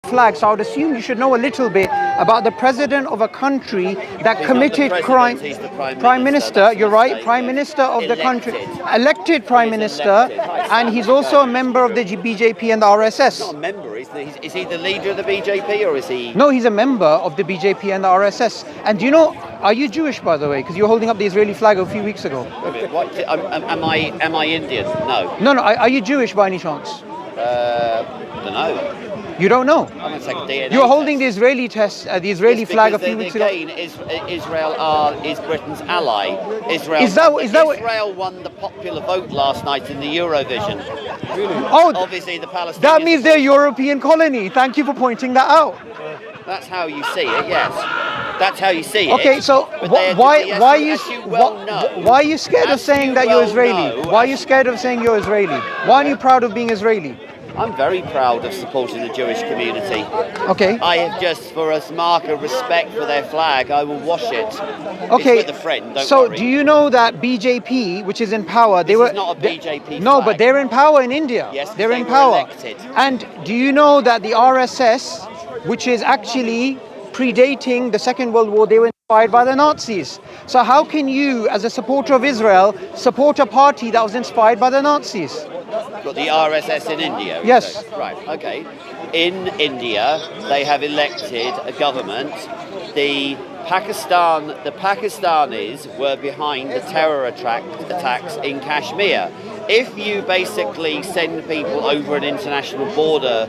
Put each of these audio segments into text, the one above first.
flag, so I would assume you should know a little bit about the president of a country that committed crime. He's the Prime Minister, you're right, Prime Minister of the country, elected Prime Minister, and he's also a member of the BJP and the RSS. Not a member, is he the leader of the BJP or is he? No, he's a member of the BJP and the RSS. And do you know, are you Jewish, by the way? Because you were holding up the Israeli flag a few weeks ago. Am I Indian? No. No, are you Jewish by any chance? I don't know. You don't know? I'm going to take a DNA You were holding test. the Israeli flag a few weeks ago. Again, Israel is Britain's ally. Israel won the popular vote last night in the Eurovision. Really? Oh, obviously the Palestinians. That means they're a European colony. Thank you for pointing that out. That's how you see it. Yes, that's how you see it. Okay, so why are you scared of saying that you're Israeli? Why are you scared of saying you're Israeli? Why aren't you proud of being Israeli? I'm very proud of supporting the Jewish community. Okay. I have just, for a mark of respect for their flag, I will wash it. Okay. It's with a friend, don't so worry. do you know that BJP, which is in power, This is not a BJP flag. No, but they're in power in India. Yes, they're in were power. Elected. And do you know that the RSS, which is actually predating the Second World War, they were inspired by the Nazis. So how can you, as a supporter of Israel, support a party that was inspired by the Nazis? Got the RSS in India? Yes. Right, okay. In India, they have elected a government. The Pakistanis were behind the terror attacks in Kashmir. If you basically send people over an international border,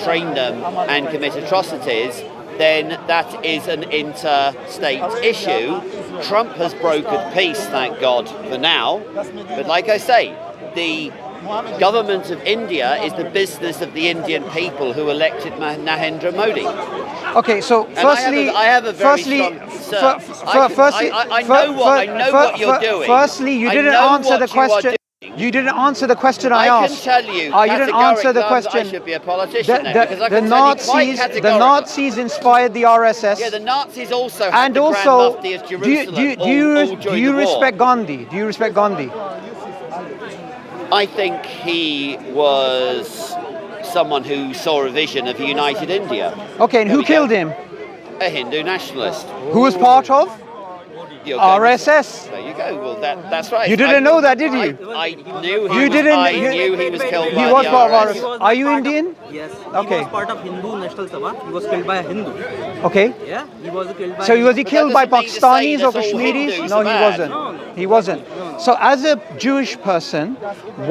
train them and commit atrocities, then that is an interstate issue. Trump has brokered peace, thank God, for now. But like I say, the government of India is the business of the Indian people who elected Narendra Modi. Okay, so firstly, I have a very strong. Sir, I know what you're doing. Firstly, you didn't answer the question. You didn't answer the question I asked. I can tell you. You didn't answer the question. I should be a politician then, because I the can tell you quite Nazis, the Nazis inspired the RSS. Yeah, the Nazis also had and the also, Grand Mufti of do Jerusalem. you respect Gandhi? Do you respect Gandhi? I think he was someone who saw a vision of a united India. Okay, and who killed him? A Hindu nationalist. Who was part of? RSS. There you go. Well, that's right. You didn't know that, did you? I knew he you was. Didn't. I knew he was killed by He was the part of RSS. RSS. Are you Indian? Yes. Okay. He was part of Hindu National Sabha. He was killed by a Hindu. Okay. Yeah. He was killed by. So was he killed by Pakistanis or all Kashmiris? Hindus No, are he bad. wasn't. No. He wasn't. So as a Jewish person,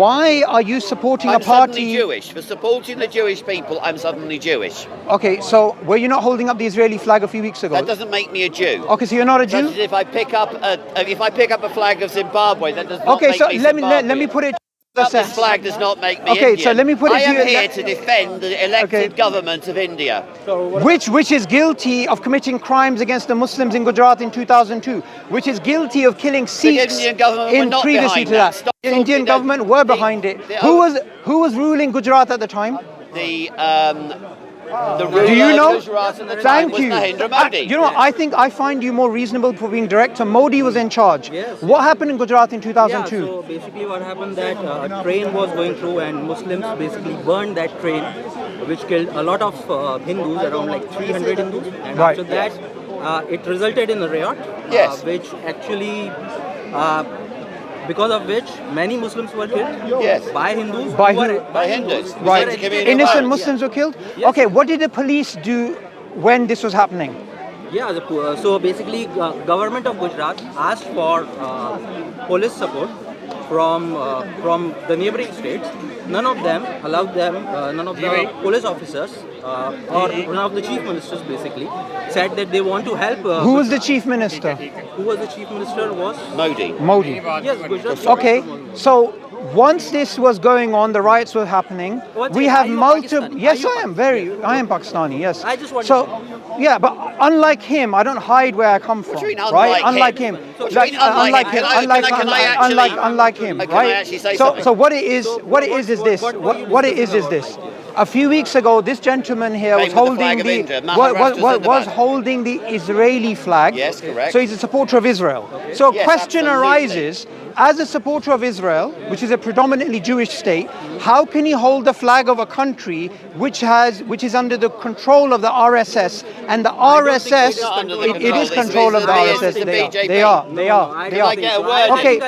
why are you supporting a I'm party? suddenly Jewish. For supporting the Jewish people, I'm suddenly Jewish. Okay, so were you not holding up the Israeli flag a few weeks ago? That doesn't make me a Jew. Okay, so you're not a Jew? Such as if I pick up a flag of Zimbabwe, that does not Okay, make so me let me Zimbabwean. put it. This flag does not make me Okay, Indian. so let me put it I to am you- here to defend the elected government of India. Which is guilty of committing crimes against the Muslims in Gujarat in 2002, which is guilty of killing Sikhs Indian government were in not previously behind to that. Stop The Indian talking government were behind it. Who was ruling Gujarat at the time? The ruler Do you know? of Gujarat at the time Thank was you. Narendra Modi. You know what? I find you more reasonable for being direct. So Modi was in charge. Yes. What happened in Gujarat in 2002? Yeah, so basically what happened that a train was going through and Muslims basically burned that train, which killed a lot of Hindus, around like 300 Hindus. And Right. after that, it resulted in a riot, Yes. which actually, because of which many Muslims were killed Yes. by Hindus. By who were- who? By Hindus. Right. It's a community Innocent violence. Muslims were killed? Yes. Okay, what did the police do when this was happening? Yeah, so basically, government of Gujarat asked for police support from the neighboring states. None of them allowed them. None of the police officers or one of the chief ministers basically said that they want to help. Who was the chief minister? Who was the chief minister? Was Modi. Modi. yes, Gujarat. Okay, so once this was going on, the riots were happening. What's We it? have Are you multiple. Pakistani? Yes, Are you I am Pakistani? I am Pakistani. Yes. I just want so, to yeah, but unlike him, I don't hide where I come from. do you mean, right? unlike Unlike him? him. What do you mean, unlike him? Can I actually- unlike him. Can I Right. actually say So, something? so what it is this. What it is this. A few weeks ago, this gentleman here was Came with the holding flag of the India. Maharashtra's in the was back. holding the Israeli flag. Yes, correct. So he's a supporter of Israel. So a Yes, question absolutely. arises: as a supporter of Israel, which is a predominantly Jewish state, how can he hold the flag of a country which is under the control of the RSS, and the RSS, it is control of the RSS. They are. Okay,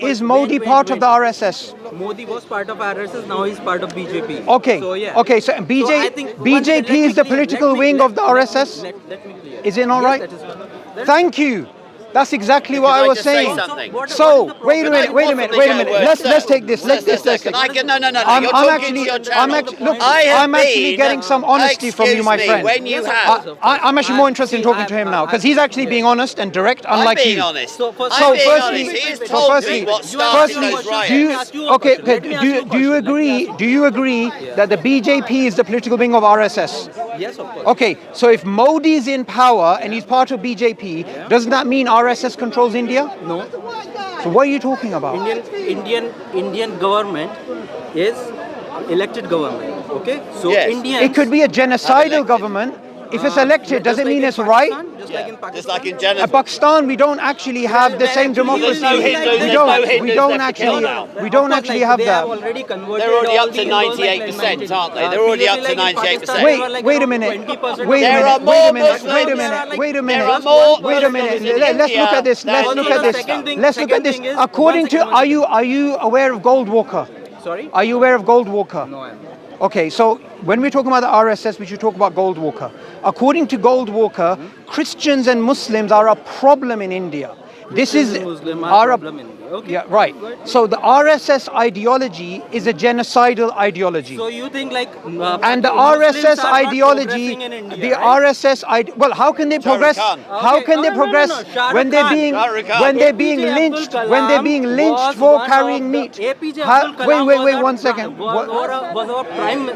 is Modi part of the RSS? Modi was part of RSS, now he's part of BJP. Okay. So, yeah. Okay, so BJP is the political wing of the RSS? Let me clear. Is it all Yes, right? that is fine. Thank you. That's exactly what I was saying. So, Wait a minute. Let's take this. Let's No. I'm actually getting some honesty from you, my friend. When you have, I'm actually more interested in talking to him now because he's actually being honest and direct, unlike I'm being you. honest. So, I'm being firstly- honest. He has so told firstly- me what started those riots. Do you agree that the BJP is the political wing of RSS? yes, of course. Okay, so if Modi is in power and he's part of BJP, doesn't that mean RSS controls India? No. So what are you talking about? Indian government is elected government. Okay? So Yes. Indians, It could be a genocidal government. If it's elected, does it mean it's right? Just like in Pakistan. Just like in At Genesis. Pakistan, we don't actually have the same democracy. no Hindus, We there's no don't. Hindus We don't left to kill actually. now. We don't actually have They that. have already converted They're already all up the to Hindus, 98%, like aren't they? They're already up to previously, like in 98%. Pakistan, they were like Wait a around minute. 20%. Wait a There are minute. more Wait a minute. Muslims. Wait a minute. Wait a minute. There are more Wait a Muslims minute. in Let's look at this. India Let's than look in at this. Pakistan. Let's look at this. Second thing is- According to, one second. are you aware of Goldwalker? Sorry? Are you aware of Goldwalker? No, I'm not. Okay, so when we're talking about the RSS, we should talk about Goldwalker. According to Goldwalker, Christians and Muslims are a problem in India. This is Muslim are a problem in India. Okay. Yeah, right. So the RSS ideology is a genocidal ideology. So you think like And the Muslims RSS are not ideology, progressing in India, the right? RSS, well, how can they progress? Khan. How Okay. can they No, no, no, progress no. Shah when Rukh they're Khan. being Shah Rukh Khan. when they're being APJ lynched Abdul when they're Kalam being lynched was for one carrying of the- meat? APJ Abdul Kalam Wait was one our- second. Was our prime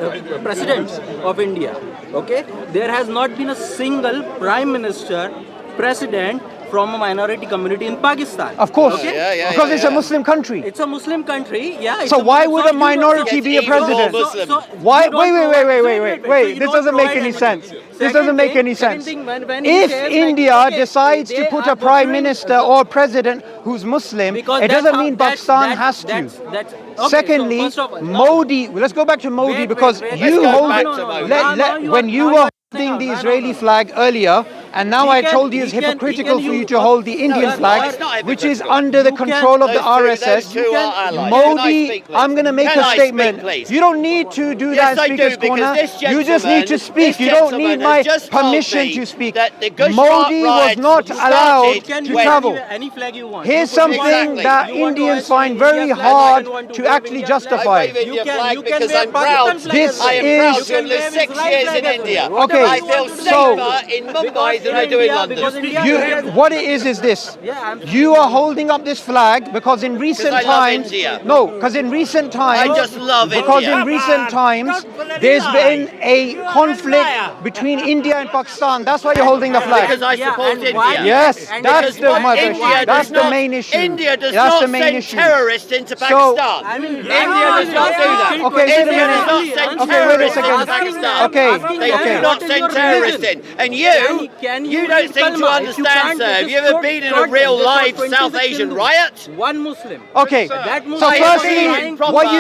president of India. Okay, there has not been a single prime minister, president from a minority community in Pakistan. Of course, Okay. Yeah, because it's a yeah. Muslim country. It's a Muslim country, yeah. it's So a why Muslim- would so a you don't- minority be a It's even more president? Muslim. Why? you don't Wait. provide- you This don't doesn't make provide any anything. sense. This Second doesn't make thing- any second sense. thing, when he If says, like, India okay, decides to they put are a prime butchering- minister or president who's Muslim, because it that's doesn't how- mean that's- Pakistan that's- has to. that's- okay, Secondly, so first of all, Modi. Let's go back to Modi Wait, because wait, you let's go hold back it. to Modi. When you were holding the Israeli flag earlier, and now I told you it's hypocritical for you to hold the Indian No, flag, it's not which is hypocritical. under the control of the RSS. Those two are allies. Can I Modi, speak, please? I'm going to make Can a I statement. speak, please? You don't need to do Yes, that in I Speaker's do, because Corner. this You just need to gentleman- speak. this You don't need gentleman my has just told permission me to speak. that the Gujarat Modi was riots not started allowed when to you- travel. Any flag you want. Here's You put something Exactly. that You want to Indians hoist find Indian very flag, you hard want to wave actually Indian flag. justify. I wave You India can- flag you can because wear I'm proud. Pakistan flag This as well. I am is- proud You to have can lived wear 6 Israel years flag in as well. India. Okay, I feel so- safer in Mumbai than I do in London. Because India You, has- what it is this. Yeah, I'm- You are holding up this flag because in recent I love times, India. no, because in recent times, I just love because India. in recent times, there's been a conflict between India and Pakistan. That's why you're holding the flag. Because I Yeah, support and India. why- Yes, and that's because the what mother. India That's does the not- main issue. India does That's not the main send issue. terrorists into Pakistan. I mean, India does not do that. Okay, wait a India minute. does not send Okay, wait a terrorists second. into Pakistan. Okay, They okay. do not send terrorists in. And you don't seem to understand, sir. Have you ever been in a real live South Asian riot? One Muslim. Okay, That so Muslim firstly, is proper, what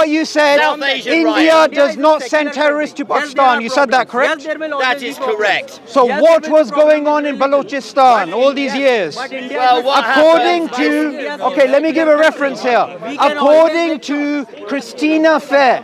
you said, South Asian India riot. does not send terrorists to Pakistan. You said that, correct? That is correct. So what was going on in Balochistan all these years? Well, what According happened? to, okay, let me give a reference here. According to Christina Fair,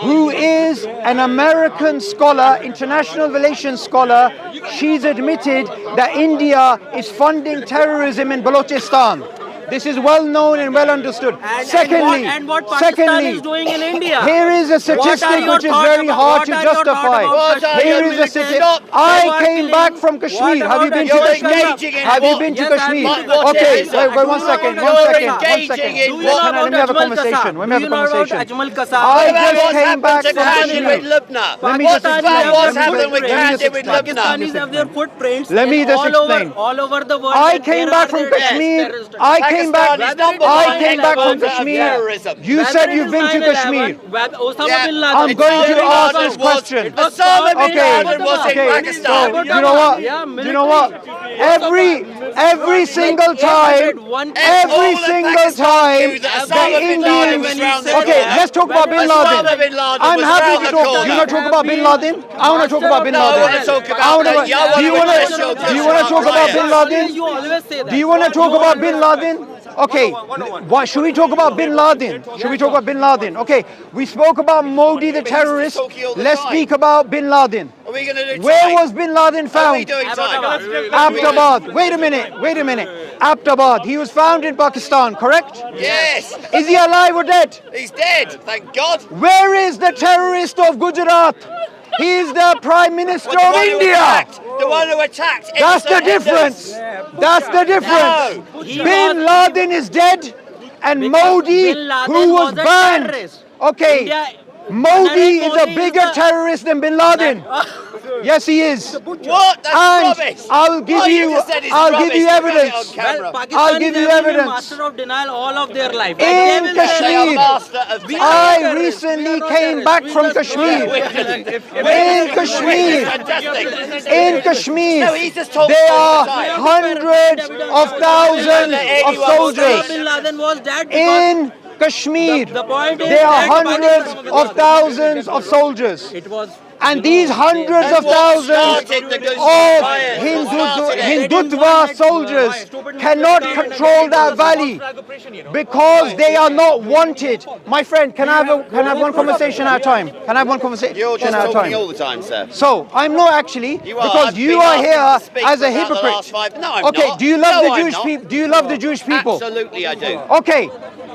who is an American scholar, international relations scholar, she's admitted that India is funding terrorism in Balochistan. This is well known and well understood. Secondly, and what Pakistan is doing in India? here is a statistic which is very hard to justify. Here is a statistic. I came back from Kashmir. Have you been to You're Kashmir? engaging in Have you what? been to Yes, I've Kashmir? been to Okay, Kashmir. wait one second. You're engaging in Do you know what? Let me have a Ajmal conversation. Kasab? Let me have Do a you know about conversation. Ajmal I Kasab? What about just what's came happened back to from Kashmir Kashmir. with Lebanon? Let me What just about explain. what's Let me happened with just Kashmir explain. with Let me just Lebanon? Pakistanis have their footprints Let me just explain. all over the world. I and came there back are from their Kashmir. terrorist I Hang came back. Pakistan is number I one came back from exporter of Kashmir. terrorism. You said you've been to Kashmir. Osama bin Laden. I'm going to ask this question. Osama bin Okay, Laden was in okay. Pakistan. So, you know what? You know what? Every single time, every single time, the Indians. Okay, let's talk about bin Laden. I'm happy to talk. Do you want to talk about bin Laden? I want to talk about bin No, I Laden. want to talk about Do you want to talk about bin Laden? You always say that. Do you want to talk about bin Laden? Okay, why should we talk about bin Laden? Should we talk about bin Laden? Okay, we spoke about Modi the terrorist. Let's speak about bin Laden. Are we going to do Where time? was bin Laden Are we found? doing time? Abbottabad. Wait a minute. Abbottabad. He was found in Pakistan, correct? Yes. Is he alive or dead? He's dead, thank God. Where is the terrorist of Gujarat? He is the Prime Minister The of one who India. attacked. The one who attacked. That's the innocent difference. Hindus. That's the difference. No. Bin Laden is dead, and Modi, Bin Laden who was was a banned. terrorist. Okay, India- Modi is a Modi is bigger the- terrorist than Bin Laden. Yes, he is. What? That's And rubbish. I'll give What you- just said is I'll give rubbish. you Look at it evidence. on camera. Well, I'll Pakistan give is you having been evidence. master of denial all of their life. In They will say- They are Kashmir. master of We terror. are I terrorists. recently We are not came back terrorists. from We just- Kashmir. In Kashmir. Fantastic. In Kashmir, No, he just talks there all are the time. hundreds of thousands of Anyone will soldiers. say Bin Laden was dead because In Kashmir, the point is there are that hundreds of thousands of soldiers. it was. And these hundreds of what thousands started the Gujarat of riots? Hindutva soldiers cannot control that valley because they are not wanted. My friend, can I have one conversation at a time? Can I have one conversation You're just at a talking time? all the time, sir. So I'm not actually, You are. because I've you been are asking here you to speak as for a about the hypocrite. last No, I'm Okay, not. do you love No, the I'm Jewish not. people? Do you love the Jewish people? Absolutely, I do. Okay,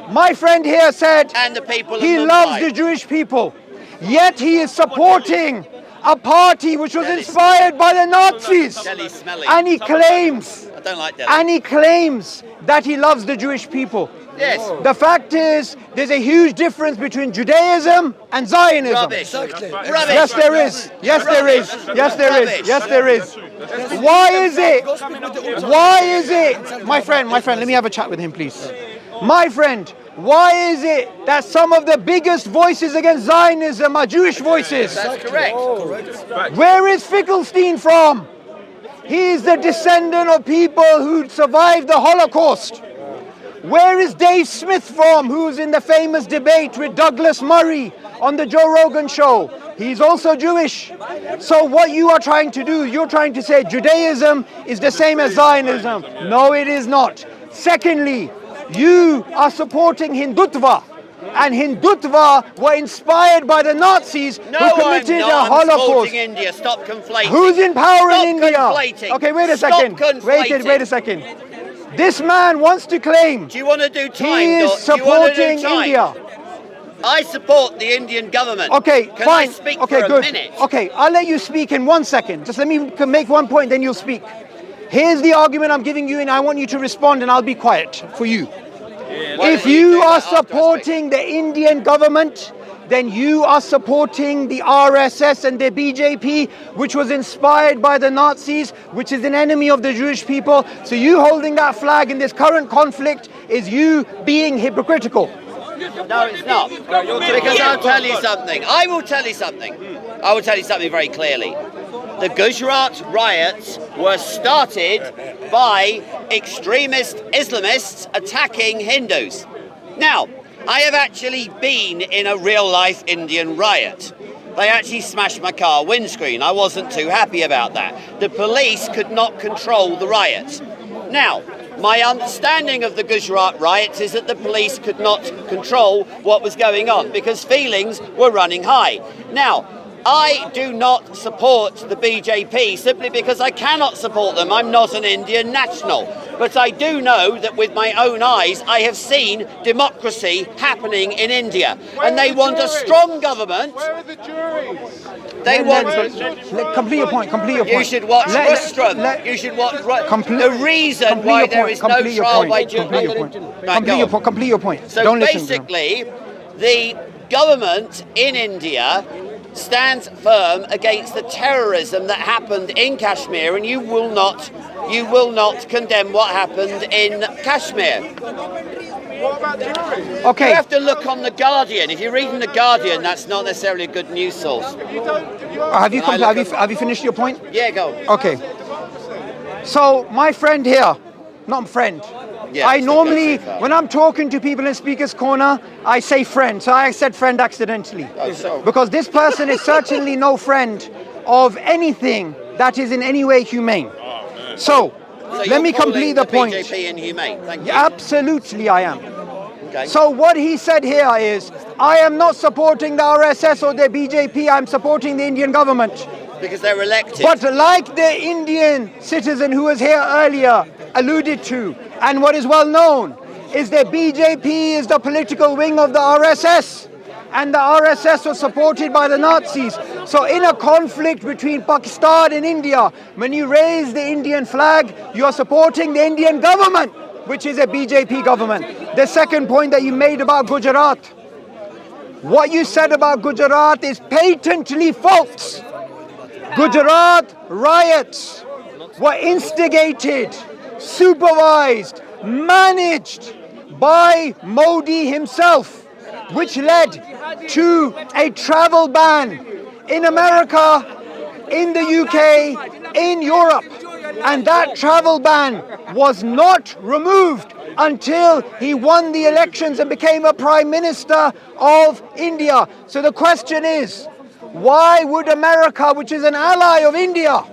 my friend here said And the people of he Mumbai. loves the Jewish people, yet he is supporting a party which was inspired by the Nazis. Delhi's smelly. And he claims, I don't like Delhi. that he loves the Jewish people. Yes. The fact is, there's a huge difference between Judaism and Zionism. Rubbish. Rubbish. Yes, there is. Yes, there is. Yes, there is. Yes, there is. Why is it? Why is it? My friend, let me have a chat with him, please. My friend, why is it that some of the biggest voices against Zionism are Jewish voices? That's correct. Where is Finkelstein from? He is the descendant of people who survived the Holocaust. Where is Dave Smith from, who's in the famous debate with Douglas Murray on the Joe Rogan show? He's also Jewish. So what you are trying to do, you're trying to say Judaism is the same as Zionism. No, it is not. Secondly, you are supporting Hindutva. And Hindutva were inspired by the Nazis No, who committed I'm a not. I'm Holocaust. supporting India. Stop conflating. Who's in power Stop in India? conflating. Okay, wait a Stop second. conflating. Wait a second. This man wants to claim Do you want to do time? he is Doc? Do you want to do supporting time? India. I support the Indian government. Okay, Can fine. I speak okay, for a good. minute? Okay, I'll let you speak in 1 second. Just let me make one point, then you'll speak. Here's the argument I'm giving you, and I want you to respond, and I'll be quiet for you. Why If don't you you do are that after I speak? supporting the Indian government, then you are supporting the RSS and the BJP, which was inspired by the Nazis, which is an enemy of the Jewish people. So you holding that flag in this current conflict is you being hypocritical. No, it's not. Because I'll tell you something. I will tell you something. I will tell you something very clearly. The Gujarat riots were started by extremist Islamists attacking Hindus. Now, I have actually been in a real-life Indian riot. They actually smashed my car windscreen. I wasn't too happy about that. The police could not control the riots. Now, my understanding of the Gujarat riots is that the police could not control what was going on because feelings were running high. Now, I do not support the BJP simply because I cannot support them. I'm not an Indian national. But I do know that with my own eyes, I have seen democracy happening in India. And they want a strong government. Where are the juries? They want... Complete your point. You should watch Rostrum. You should watch... The reason why there is no trial by jury... Complete your point. So Don't listen to him. basically, the government in India stands firm against the terrorism that happened in Kashmir, and you will not you will not condemn what happened in Kashmir. Okay. You have to look on The Guardian. If you're reading The Guardian, that's not necessarily a good news source. Have you finished your point? Yeah, go. Okay. So my friend here, not friend. Yeah, I it's normally, not when I'm talking to people in Speaker's Corner, I say friend. So I said friend accidentally. Because this person is certainly no friend of anything that is in any way humane. So let me complete the point. BJP inhumane. Thank you. Absolutely, I am. Okay. So what he said here is, I am not supporting the RSS or the BJP, I'm supporting the Indian government. Because they're elected. But like the Indian citizen who was here earlier alluded to, and what is well known, is that BJP is the political wing of the RSS. And the RSS was supported by the Nazis. So in a conflict between Pakistan and India, when you raise the Indian flag, you are supporting the Indian government, which is a BJP government. The second point that you made about Gujarat, what you said about Gujarat is patently false. Gujarat riots were instigated, supervised, managed by Modi himself, which led to a travel ban in America, in the UK, in Europe. And that travel ban was not removed until he won the elections and became a Prime Minister of India. So the question is, why would America, which is an ally of India,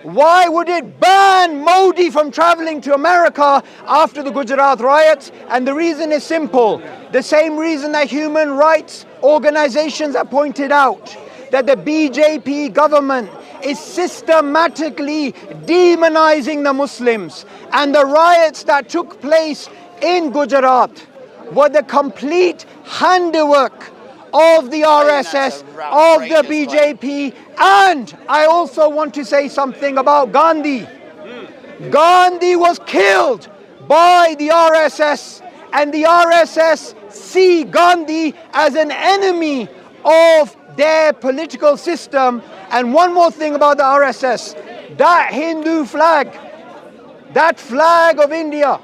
why would it ban Modi from traveling to America after the Gujarat riots? And the reason is simple. The same reason that human rights organizations have pointed out, that the BJP government is systematically demonizing the Muslims. And the riots that took place in Gujarat were the complete handiwork of the RSS, of the BJP, and I also want to say something about Gandhi. Gandhi was killed by the RSS, and the RSS see Gandhi as an enemy of their political system. And one more thing about the RSS, that Hindu flag, that flag of India,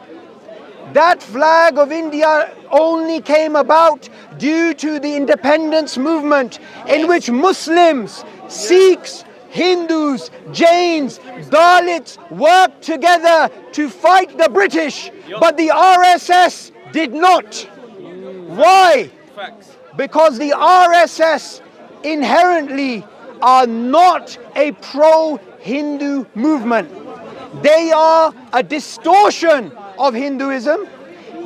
that flag of India only came about due to the independence movement in which Muslims, Sikhs, Hindus, Jains, Dalits worked together to fight the British, but the RSS did not. Why? Because the RSS inherently are not a pro-Hindu movement. They are a distortion of Hinduism.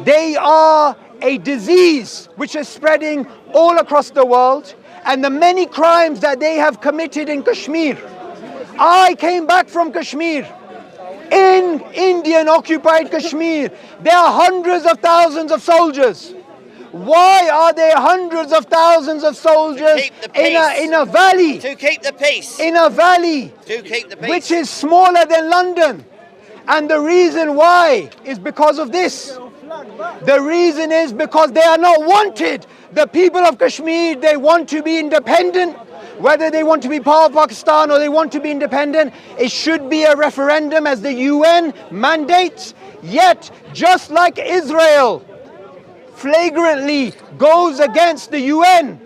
They are a disease which is spreading all across the world, and the many crimes that they have committed in Kashmir. I came back from Kashmir. In Indian occupied Kashmir, there are hundreds of thousands of soldiers. Why are there hundreds of thousands of soldiers in a valley? To keep the peace. In a valley. To keep the peace. Which is smaller than London. And the reason why is because of this. The reason is because they are not wanted. The people of Kashmir, they want to be independent. Whether they want to be part of Pakistan or they want to be independent, it should be a referendum as the UN mandates. Yet, just like Israel flagrantly goes against the UN,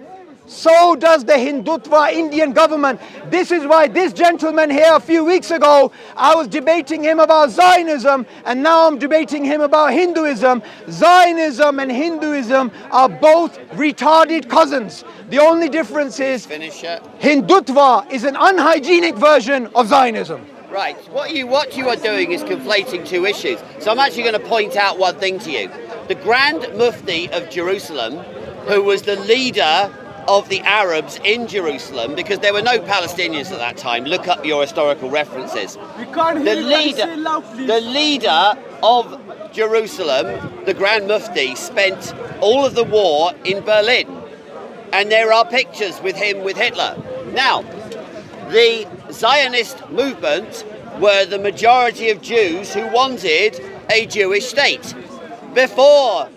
so does the Hindutva Indian government. This is why this gentleman here a few weeks ago, I was debating him about Zionism, and now I'm debating him about Hinduism. Zionism and Hinduism are both retarded cousins. The only difference is Hindutva is an unhygienic version of Zionism. Right, what you are doing is conflating two issues. So I'm actually going to point out one thing to you. The Grand Mufti of Jerusalem, who was the leader of the Arabs in Jerusalem, because there were no Palestinians at that time. Look up your historical references. The leader of Jerusalem, the Grand Mufti, spent all of the war in Berlin. And there are pictures with him with Hitler. Now, the Zionist movement were the majority of Jews who wanted a Jewish state. Before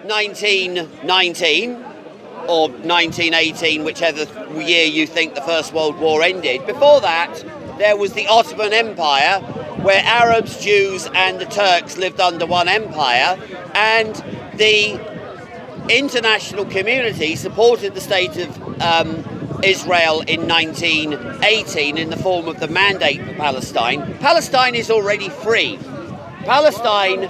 1919, or 1918, whichever year you think the First World War ended. Before that, there was the Ottoman Empire, where Arabs, Jews and the Turks lived under one empire, and the international community supported the state of Israel in 1918 in the form of the Mandate for Palestine. Palestine is already free. Palestine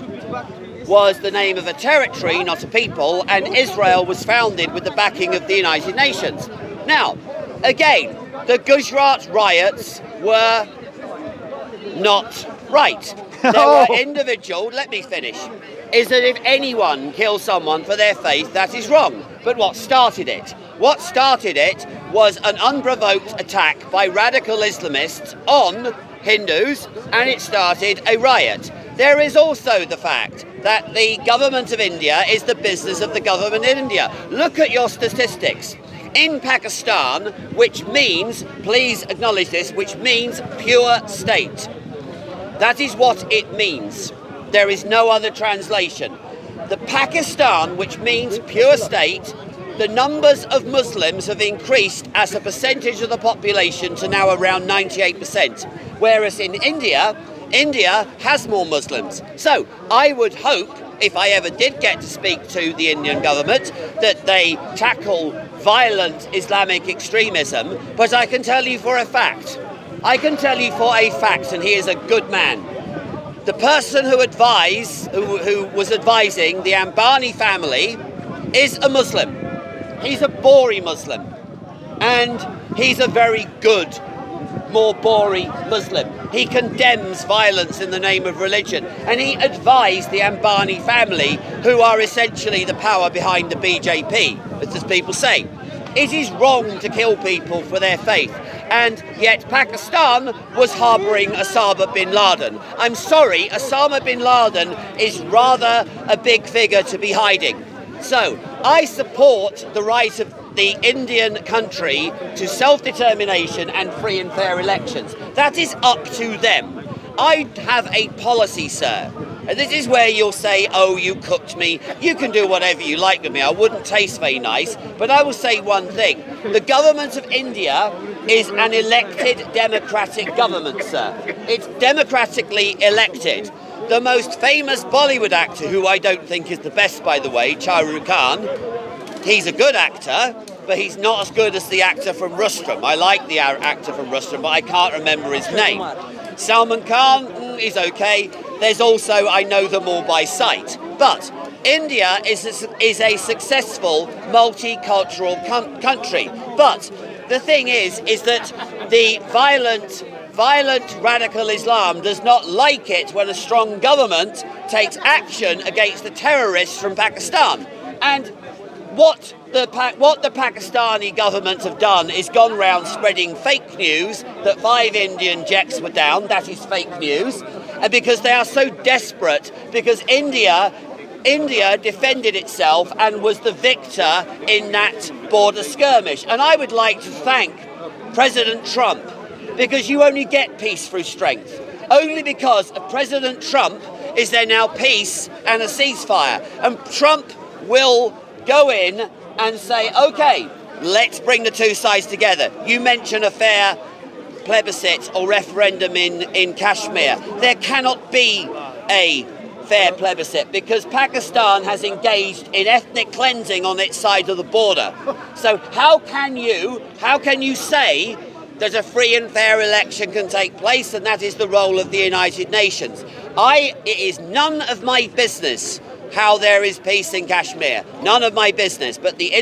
was the name of a territory, not a people, and Israel was founded with the backing of the United Nations. Now, again, the Gujarat riots were not right. There were individual, let me finish, is that if anyone kills someone for their faith, that is wrong. But what started it? What started it was an unprovoked attack by radical Islamists on Hindus, and it started a riot. There is also the fact that the government of India is the business of the government in India. Look at your statistics. In Pakistan, which means, please acknowledge this, which means pure state. That is what it means. There is no other translation. The Pakistan, which means pure state, the numbers of Muslims have increased as a percentage of the population to now around 98%. Whereas in India, India has more Muslims. So I would hope, if I ever did get to speak to the Indian government, that they tackle violent Islamic extremism. But I can tell you for a fact, and he is a good man, the person who was advising the Ambani family is a Muslim. He's a Bori Muslim, and he's a very good, more Bori Muslim. He condemns violence in the name of religion, and he advised the Ambani family, who are essentially the power behind the BJP, as people say. It is wrong to kill people for their faith, and yet Pakistan was harbouring Osama bin Laden. I'm sorry, Osama bin Laden is rather a big figure to be hiding. So I support the right of the Indian country to self-determination and free and fair elections. That is up to them. I have a policy, sir. And this is where you'll say, oh, you cooked me. You can do whatever you like with me. I wouldn't taste very nice. But I will say one thing. The government of India is an elected democratic government, sir. It's democratically elected. The most famous Bollywood actor, who I don't think is the best, by the way, Shah Rukh Khan, he's a good actor, but he's not as good as the actor from Rustam. I like the actor from Rustam, but I can't remember his name. Salman Khan is okay. There's also, I know them all by sight. But India is a successful multicultural country. But the thing is that the violent radical Islam does not like it when a strong government takes action against the terrorists from Pakistan. And what the Pakistani government have done is gone round spreading fake news that 5 Indian jets were down. That is fake news. And because they are so desperate, because India defended itself and was the victor in that border skirmish. And I would like to thank President Trump, because you only get peace through strength. Only because of President Trump is there now peace and a ceasefire. And Trump will go in and say, okay, let's bring the two sides together. You mention a fair plebiscite or referendum in Kashmir. There cannot be a fair plebiscite because Pakistan has engaged in ethnic cleansing on its side of the border. So how can you say that a free and fair election can take place, and that is the role of the United Nations? It is none of my business how there is peace in Kashmir. None of my business. But the